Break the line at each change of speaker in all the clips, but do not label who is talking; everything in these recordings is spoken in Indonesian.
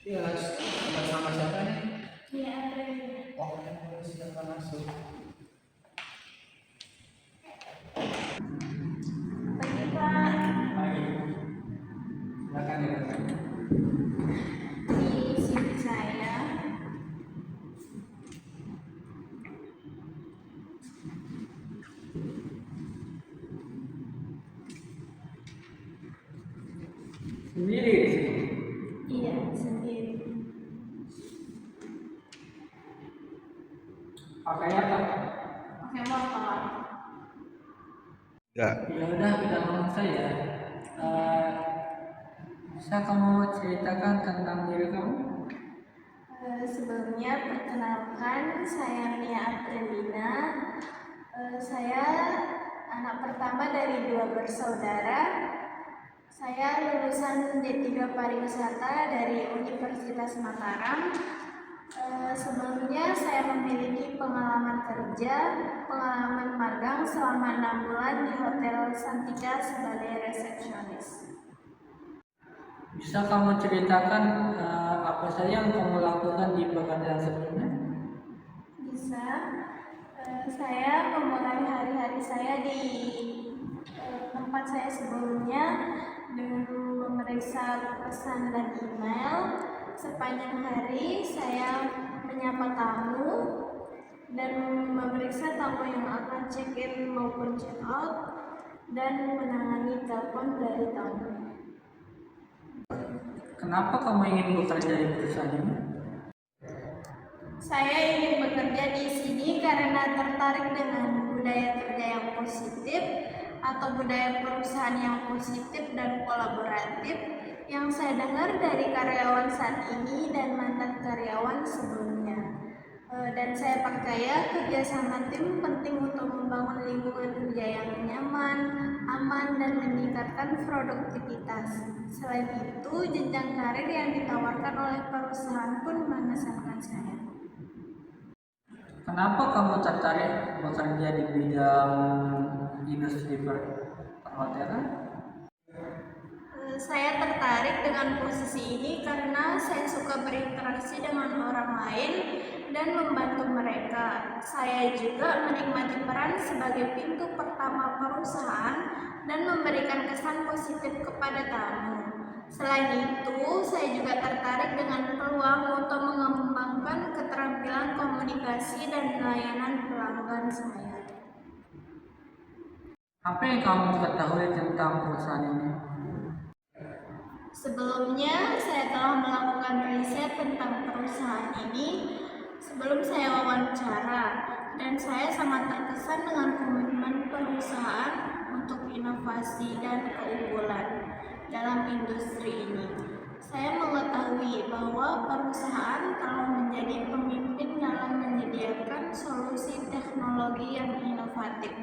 Iya, sama siapa nih?
Iya,
Oh, silakan masuk.
pagi Pak.
Pagi. Silakan ya.
Di sini saya
Sendiri di sini.
iya sendiri.
Pakai apa?
Pakai motor.
Enggak. Ya udah, kita ngomong saja. Bisa kamu ceritakan tentang diri kamu?
Sebelumnya perkenalkan, saya Mia Aprilina. Saya anak pertama dari 2 bersaudara. Saya lulusan D3 Pariwisata dari Universitas Mataram. Sebelumnya saya memiliki pengalaman kerja, pengalaman magang selama 6 bulan di Hotel Santika sebagai resepsionis.
Bisa kamu ceritakan apa saja yang kamu lakukan di pekerjaan sebelumnya?
Bisa. Saya memulai hari-hari saya di tempat saya sebelumnya dengan memeriksa pesan dan email. Sepanjang hari saya menyapa tamu dan memeriksa tamu yang akan check-in maupun check-out dan menangani telepon dari tamu.
Kenapa kamu ingin bekerja di perusahaan ini?
Saya ingin bekerja di sini karena tertarik dengan budaya kerja yang positif atau budaya perusahaan yang positif dan kolaboratif yang saya dengar dari karyawan saat ini dan mantan karyawan sebelumnya. Dan saya percaya kerjasama tim penting untuk membangun lingkungan kerja yang nyaman, aman, dan meningkatkan produktivitas. Selain itu, jenjang karir yang ditawarkan oleh perusahaan pun mengesankan saya.
Kenapa kamu tertarik bekerja di bidang industri perhotelan?
Saya tertarik dengan posisi ini karena saya suka berinteraksi dengan orang lain dan membantu mereka. Saya juga menikmati peran sebagai pintu pertama perusahaan dan memberikan kesan positif kepada tamu. Selain itu, saya juga tertarik dengan peluang untuk mengembangkan keterampilan komunikasi dan layanan pelanggan saya.
Apa yang kamu ketahui tentang perusahaan ini?
Sebelumnya, saya telah melakukan riset tentang perusahaan ini sebelum saya wawancara, dan saya sangat terkesan dengan komitmen perusahaan untuk inovasi dan keunggulan dalam industri ini. Saya mengetahui bahwa perusahaan telah menjadi pemimpin dalam menyediakan solusi teknologi yang inovatif.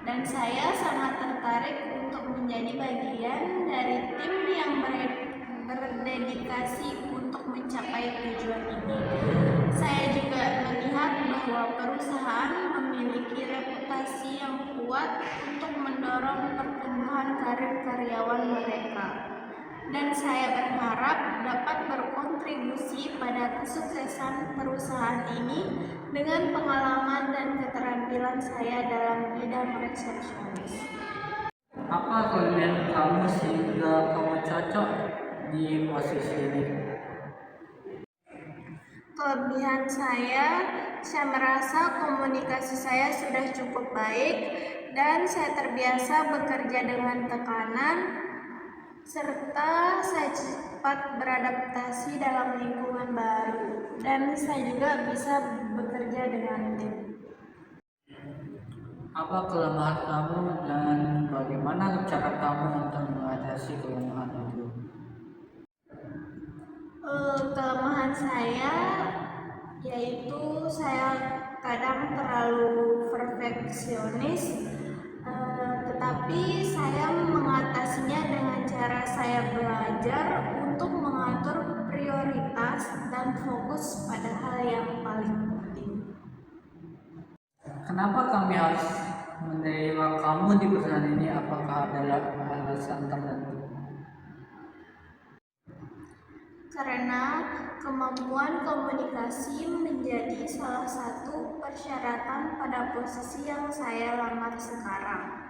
Dan saya sangat tertarik untuk menjadi bagian dari tim yang berdedikasi untuk mencapai tujuan ini. Saya juga melihat bahwa perusahaan memiliki reputasi yang kuat untuk mendorong pertumbuhan karir karyawan mereka. Dan saya berharap dapat berkontribusi pada kesuksesan perusahaan ini dengan pengalaman dan keterampilan saya dalam bidang resepsionis.
Apa kelebihan kamu sehingga kamu cocok di posisi ini?
Kelebihan saya merasa komunikasi saya sudah cukup baik dan saya terbiasa bekerja dengan tekanan, serta saya cepat beradaptasi dalam lingkungan baru, dan saya juga bisa bekerja dengan tim.
Apa kelemahan kamu dan bagaimana cara kamu untuk mengatasi kelemahan itu?
Kelemahan saya yaitu saya kadang terlalu perfeksionis, tetapi saya mengatasinya dengan cara saya belajar untuk mengatur prioritas dan fokus pada hal yang paling penting.
Kenapa kami harus menerima kamu di perusahaan ini? Apakah ada alasan tertentu?
karena kemampuan komunikasi menjadi salah satu persyaratan pada posisi yang saya lamar sekarang.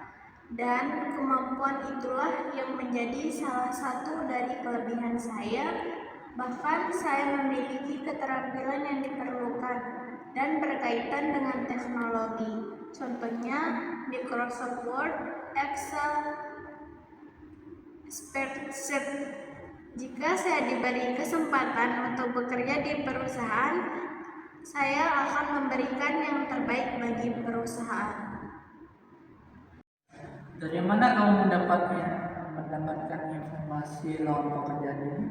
Dan kemampuan itulah yang menjadi salah satu dari kelebihan saya. Bahkan saya memiliki keterampilan yang diperlukan dan berkaitan dengan teknologi. Contohnya Microsoft Word, Excel, spreadsheet. Jika saya diberi kesempatan untuk bekerja di perusahaan, saya akan memberikan yang terbaik bagi perusahaan.
Dari mana kamu mendapatkan informasi lowongan pekerjaan ini?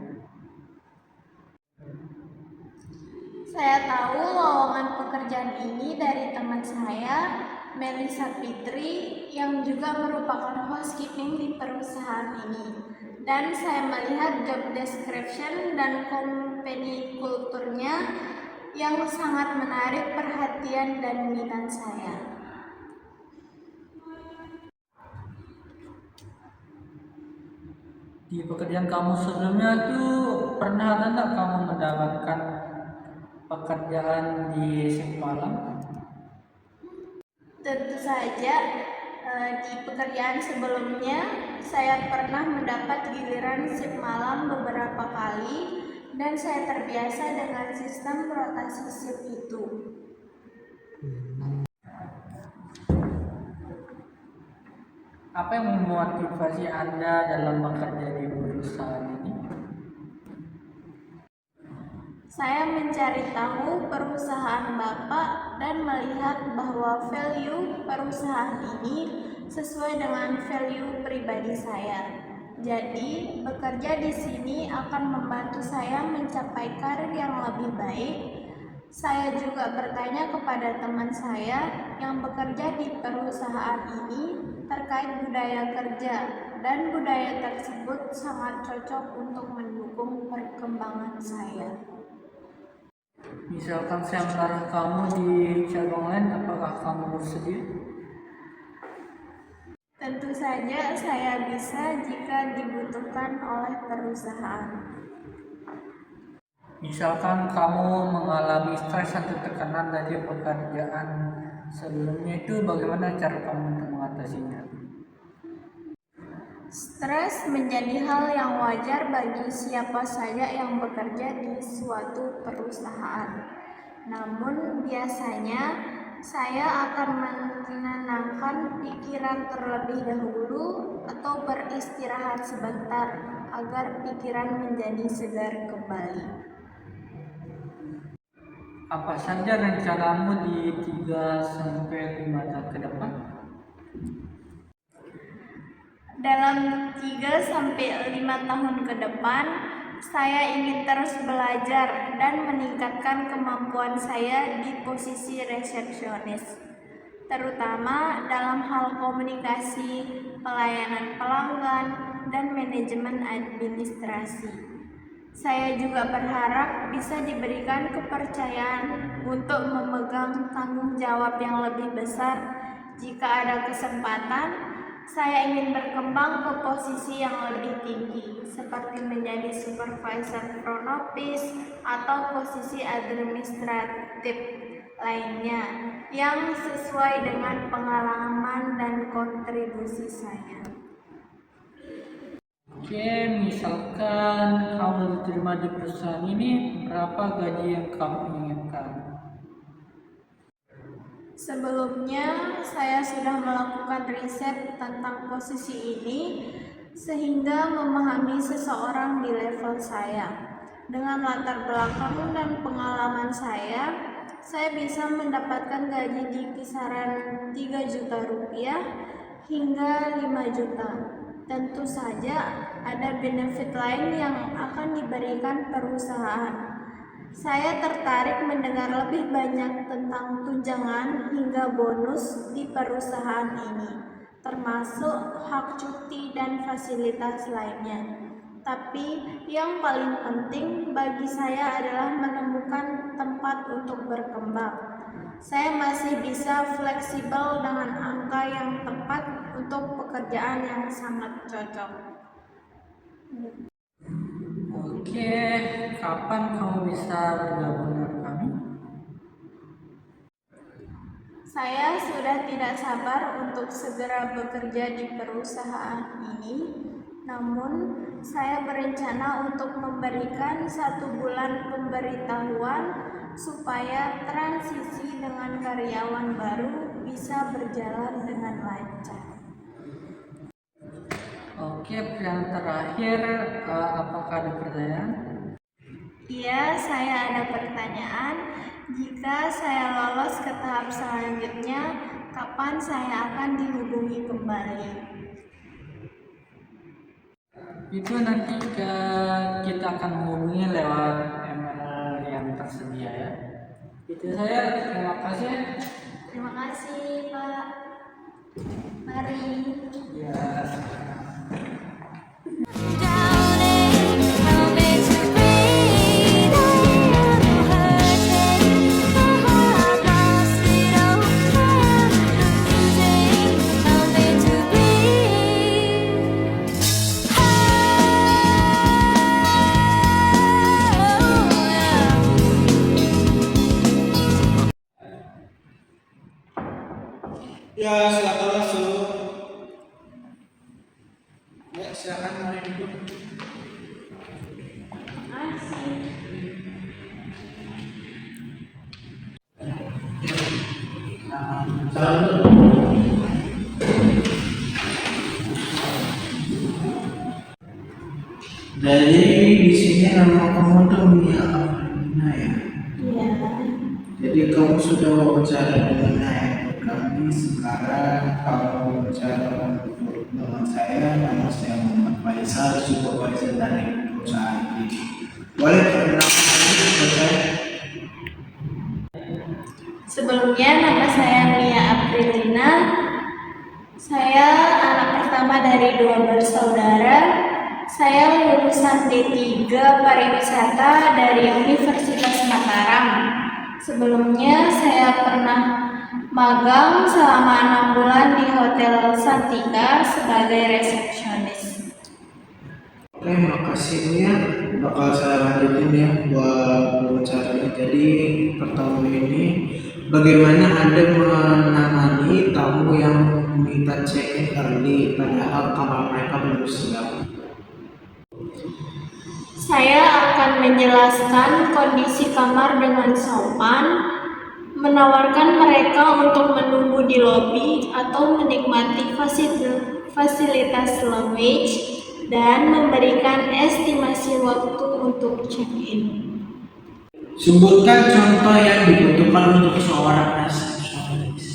Saya tahu lowongan pekerjaan ini dari teman saya, Melisa Fitri, yang juga merupakan housekeeping di perusahaan ini. Dan saya melihat job description dan company kulturnya yang sangat menarik perhatian dan minat saya.
Di pekerjaan kamu sebelumnya tuh pernah ada nggak kamu mendapatkan pekerjaan di shift malam?
Tentu saja, di pekerjaan sebelumnya saya pernah mendapat giliran shift malam beberapa kali dan saya terbiasa dengan sistem rotasi shift itu.
Apa yang memotivasi Anda dalam bekerja di perusahaan ini?
Saya mencari tahu perusahaan Bapak dan melihat bahwa value perusahaan ini sesuai dengan value pribadi saya. Jadi, bekerja di sini akan membantu saya mencapai karir yang lebih baik. Saya juga bertanya kepada teman saya yang bekerja di perusahaan ini terkait budaya kerja, dan budaya tersebut sangat cocok untuk mendukung perkembangan saya.
Misalkan saya menaruh kamu di cabang lain, apakah kamu bersedia?
Tentu saja saya bisa jika dibutuhkan oleh perusahaan.
Misalkan kamu mengalami stres atau tekanan dari pekerjaan sebelumnya, itu bagaimana cara kamu untuk mengatasinya?
Stres menjadi hal yang wajar bagi siapa saja yang bekerja di suatu perusahaan. Namun biasanya saya akan menenangkan pikiran terlebih dahulu atau beristirahat sebentar agar pikiran menjadi segar kembali.
Apa saja rencanamu di 3-5 tahun ke depan?
Dalam 3-5 tahun ke depan, saya ingin terus belajar dan meningkatkan kemampuan saya di posisi resepsionis, terutama dalam hal komunikasi, pelayanan pelanggan, dan manajemen administrasi. Saya juga berharap bisa diberikan kepercayaan untuk memegang tanggung jawab yang lebih besar. Jika ada kesempatan, saya ingin berkembang ke posisi yang lebih tinggi, seperti menjadi supervisor front office atau posisi administratif lainnya yang sesuai dengan pengalaman dan kontribusi saya.
Oke, misalkan kamu diterima di perusahaan ini, berapa gaji yang kamu inginkan?
Sebelumnya, saya sudah melakukan riset tentang posisi ini sehingga memahami seseorang di level saya. Dengan latar belakang dan pengalaman saya bisa mendapatkan gaji di kisaran 3 juta rupiah hingga 5 juta. Tentu saja ada benefit lain yang akan diberikan perusahaan. Saya tertarik mendengar lebih banyak tentang tunjangan hingga bonus di perusahaan ini, termasuk hak cuti dan fasilitas lainnya. Tapi yang paling penting bagi saya adalah menemukan tempat untuk berkembang. Saya masih bisa fleksibel dengan angka yang tepat untuk pekerjaan yang sangat cocok.
Oke, kapan kamu bisa bergabung dengan kami?
Saya sudah tidak sabar untuk segera bekerja di perusahaan ini, namun saya berencana untuk memberikan 1 bulan pemberitahuan supaya transisi dengan karyawan baru bisa berjalan dengan lancar.
Oke, yang terakhir, apakah ada pertanyaan?
Iya, saya ada pertanyaan. Jika saya lolos ke tahap selanjutnya, kapan saya akan dihubungi kembali?
Itu nanti kita akan menghubungi lewat email yang tersedia ya. Itu saya, terima kasih.
Terima kasih, Pak. Mari.
Ya.
Ya, silakan masuk. Ya, silakan mari duduk. Jadi di sini nama kamu tuh Mia Afrina ya.
Iya.
Jadi kamu sudah wawancara dengan kami. Sekarang kamu wawancara dengan saya. Nama saya Muhammad Faisal, supervisor dari perusahaan ini. Boleh perkenalkan diri buat saya?
Sebelumnya nama saya Mia Aprilina. Saya anak pertama dari 2 bersaudara. Saya lulusan D3 Pariwisata dari Universitas Mataram. Sebelumnya saya pernah magang selama 6 bulan di Hotel Santika sebagai resepsionis.
Oke, makasih Mia. Bakal saya lanjutin ya buat wawancaranya. Jadi pertama ini, bagaimana Anda menangani tamu yang minta check-in early padahal kamar mereka belum siap?
Saya akan menjelaskan kondisi kamar dengan sopan, menawarkan mereka untuk menunggu di lobi atau menikmati fasilitas lounge, dan memberikan estimasi waktu untuk check-in.
Sebutkan contoh yang dibutuhkan untuk seorang resepsionis.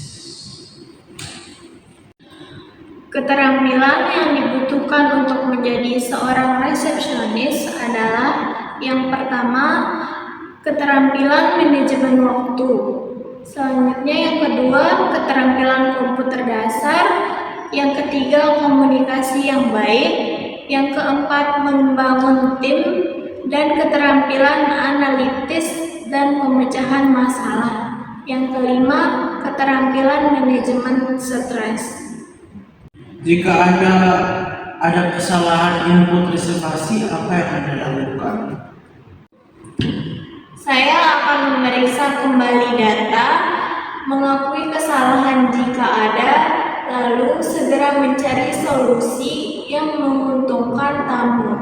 Keterampilan yang dibutuhkan untuk menjadi seorang resepsionis adalah yang pertama, keterampilan manajemen waktu. Selanjutnya yang kedua, keterampilan komputer dasar. Yang ketiga, komunikasi yang baik. Yang keempat, membangun tim. Dan keterampilan analitis dan pemecahan masalah. Yang kelima, keterampilan manajemen stres.
Jika ada kesalahan input reservasi, apa yang Anda lakukan?
Saya akan memeriksa kembali data, mengakui kesalahan jika ada, lalu segera mencari solusi yang menguntungkan tamu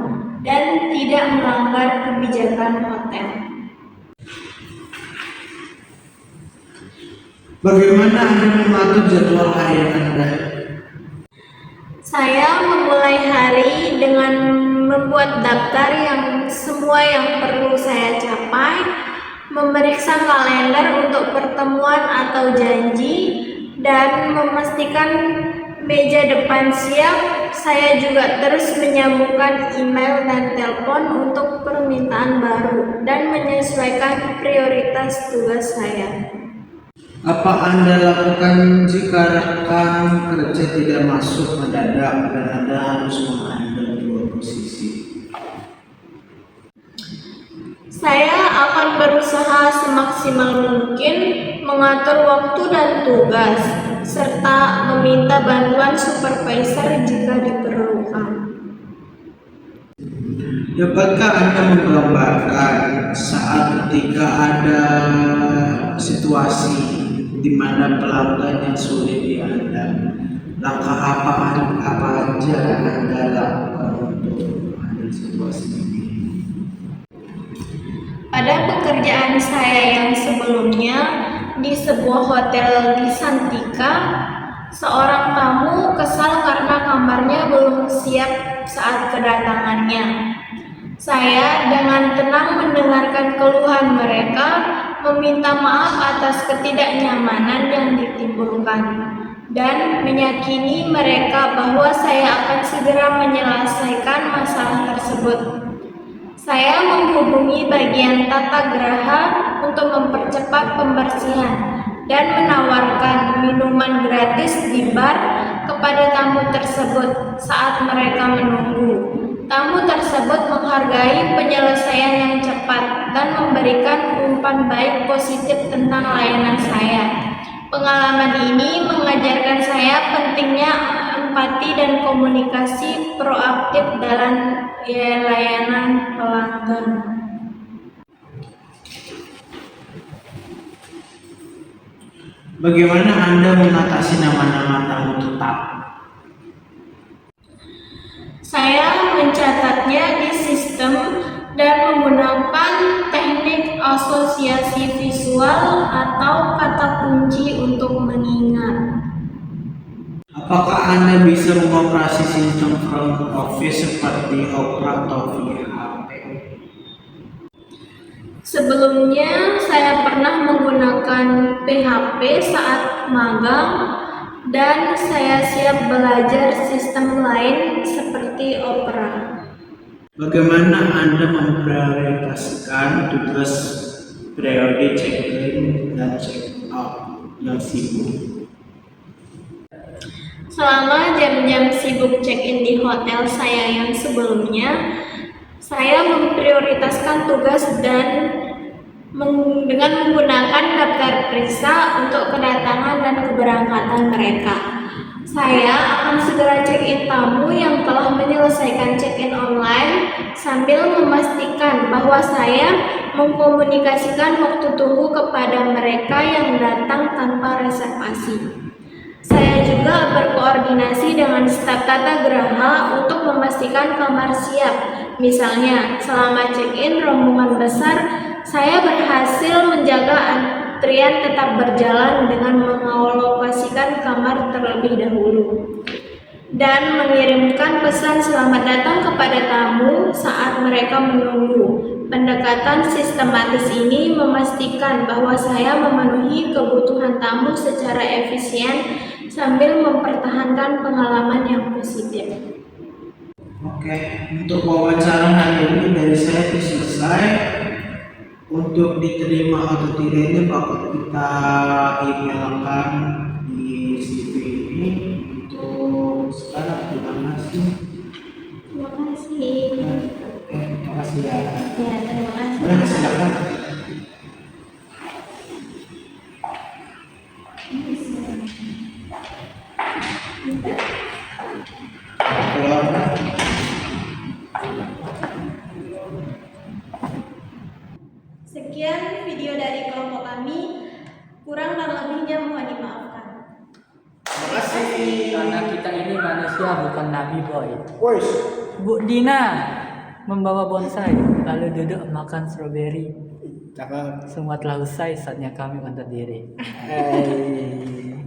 dan tidak melanggar kebijakan hotel.
Bagaimana Anda mengatur jadwal harian Anda?
Saya memulai hari dengan membuat daftar semua yang perlu saya capai, memeriksa kalender untuk pertemuan atau janji, dan memastikan meja depan siap. Saya juga terus menyambungkan email dan telepon untuk permintaan baru dan menyesuaikan prioritas tugas saya.
Apa Anda lakukan jika rekan kerja tidak masuk mendadak dan Anda harus mengambil 2 posisi?
Saya akan berusaha semaksimal mungkin mengatur waktu dan tugas, serta meminta bantuan supervisor jika diperlukan.
Dapatkah Anda menggambarkan saat ketika ada situasi di mana pelanggan yang sulit diandalkan, langkah apa aja Anda lakukan untuk menghadapi situasi ini?
Pada pekerjaan saya yang sebelumnya di sebuah hotel di Santika, seorang tamu kesal karena kamarnya belum siap saat kedatangannya. Saya dengan tenang mendengarkan keluhan mereka, meminta maaf atas ketidaknyamanan yang ditimbulkan, dan meyakini mereka bahwa saya akan segera menyelesaikan masalah tersebut. Saya menghubungi bagian tata geraha untuk mempercepat pembersihan dan menawarkan minuman gratis di bar kepada tamu tersebut saat mereka menunggu. Tamu tersebut menghargai penyelesaian yang cepat dan memberikan umpan baik positif tentang layanan saya. Pengalaman ini mengajarkan saya pentingnya empati dan komunikasi proaktif dalam layanan pelanggan.
Bagaimana Anda mengatasi nama-nama tamu tetap?
Saya mencatatnya di sistem dan menggunakan teknik asosiasi visual atau kata kunci untuk mengingat.
Apakah Anda bisa mengoperasi sistem front office seperti Opera atau HP?
Sebelumnya saya pernah menggunakan PHP saat magang dan saya siap belajar sistem lain seperti Opera.
Bagaimana Anda memprioritaskan tugas periode check-in dan check-out yang sibuk?
Selama jam-jam sibuk check-in di hotel saya yang sebelumnya, saya memprioritaskan tugas dengan menggunakan daftar periksa untuk kedatangan dan keberangkatan mereka. Saya akan segera check-in tamu yang telah menyelesaikan check-in online sambil memastikan bahwa saya mengkomunikasikan waktu tunggu kepada mereka yang datang tanpa reservasi. Saya juga berkoordinasi dengan staf tata geraha untuk memastikan kamar siap. Misalnya, selama check-in rombongan besar, saya berhasil menjaga antrian tetap berjalan dengan mengalokasikan kamar terlebih dahulu dan mengirimkan pesan selamat datang kepada tamu saat mereka menunggu. Pendekatan sistematis ini memastikan bahwa saya memenuhi kebutuhan tamu secara efisien sambil mempertahankan pengalaman yang positif.
Oke, untuk wawancara hari ini dari saya itu selesai. Untuk diterima atau tidaknya bakal kita emailkan di CV ini. Untuk sekarang terima kasih.
Terima kasih.
Oke, terima kasih ya.
Ya, terima kasih.
Boleh silakan. Keluar.
Sekian video dari kelompok kami. Kurang dan lebihnya mohon dimaafkan.
Terima kasih.
Karena kita ini manusia bukan nabi boy.
Woi.
Bu Dina membawa bonsai lalu duduk makan stroberi.
Cakep.
Semua telah usai, saatnya kami undur diri. Hey.